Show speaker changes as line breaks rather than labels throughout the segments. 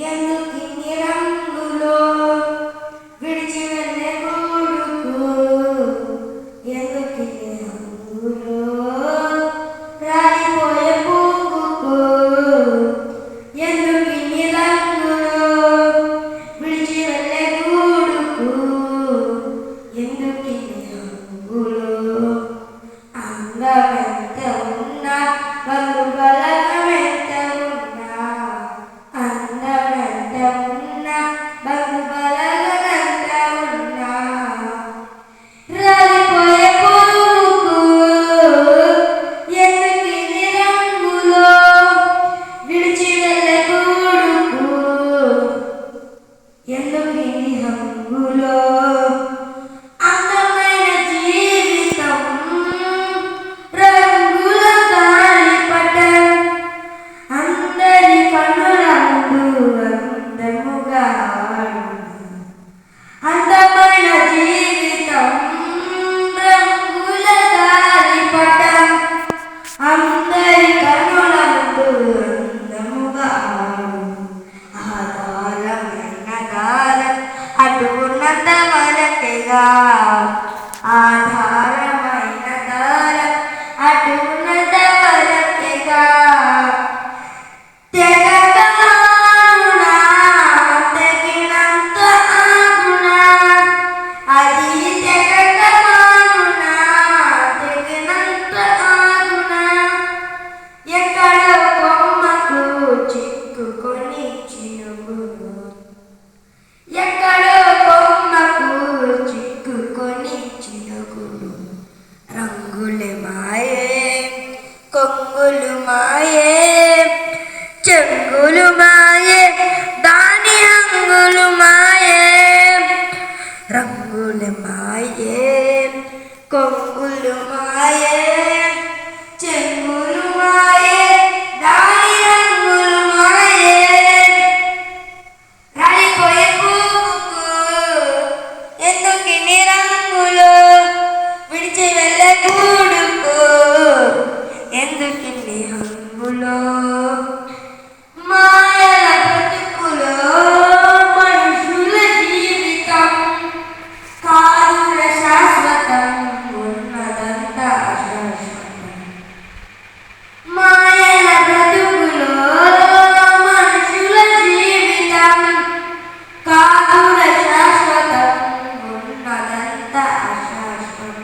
ఎందుకిన్ని రంగులో విడిచి వెళ్ళే గూడుకు ఎందుకిన్ని రంగులో రాలిపోయే పువ్వుకు ఎందుకిన్ని రంగులో విడిచి వెళ్ళే గూడుకు ఎందుకిన్ని రంగులో అందమెంత ఉన్నా బంధు బలగమెంత ఉన్నా అందమెంత ఉన్నా బంధు బలగమెంత ఉన్నా రాలిపోయే పువ్వుకు ఎందుకిన్ని రంగులో విడిచి వెళ్ళే గూడుకు ఎందుకిన్ని రంగులో అందమైన జీవితం రంగుల గాలిపటం అందరి కనుల ముందు అందముగా అందమైన జీవితం రంగుల గాలిపటం అందరి కనుల ముందు అందముగా ఆధారమైన దారం అటుకున్నంత వరకేగా ఆధారమైన దారం అటుకున్నంత వరకేగా తెగకమానునా తెగినంత ఆగునా అది తెగకమానునా తెగినంత ఆగునా ఎక్కడో కొమ్మకు చిక్కుకొని చినుగులు ఎక్కడో కొమ్మకు చిక్కుకొని చినుగులు రంగులు మాయే కొంగులు మాయే చెంగులు మాయే దాని హంగులు మాయే రంగులు మాయే కొంగులు మాయే చెంగులు మాయే దాని హంగులు మాయే రాలిపోయే పువ్వుకు ఎందుకిన్ని రంగులు విడిచి వెళ్ళే గూడుకు ఎందుకిన్ని హంగులు మాయల బ్రతుకులో మనుషుల జీవితం కాదుర శాశ్వతం ఉన్నదంతా అశాశ్వతం మాయల బ్రతుకులో మనుషుల జీవితం కాదుర శాశ్వతం ఉన్నదంతా అశాశ్వతం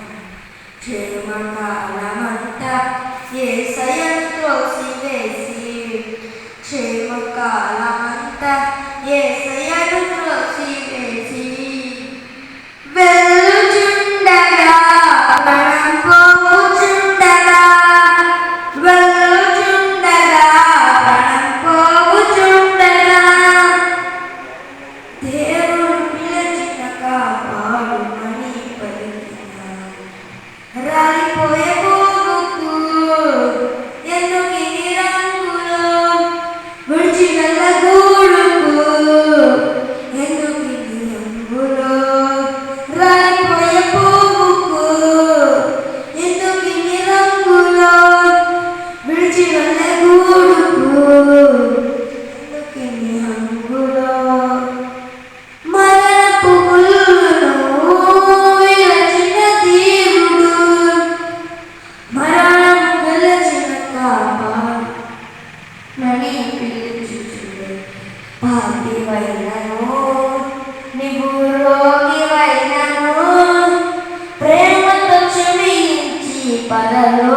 క్షేమకాలమంతా యేసయ్యను త్రోసివేసి క్షేమకాలమంతా యేసయ్యను త్రోసివేసి వెళ్ళుచుండగా ప్రాణం పోవుచుండగా వెళ్ళుచుండగా ప్రాణం పోవుచుండగా దేవుడు పిలిచిన కాపాడుమని పలికిన రాలిపోయే పువ్వుకు ఎందుకిన్ని రంగులో విడిచి వెళ్ళే గూడుకు ఎందుకిన్ని రంగులో రాలిపోయే పువ్వుకు ఎందుకిన్ని రంగులో విడిచి వెళ్ళే గూడుకు ఎందుకిన్ని రంగులో మరణపు ముళ్ళును విరచిన దేవుడు మరణము గెలిచిన కాపాడుమని పిలుచుచుడే పాపివైనను నీవు రోగివైనను ప్రేమతో క్షమించి పరలో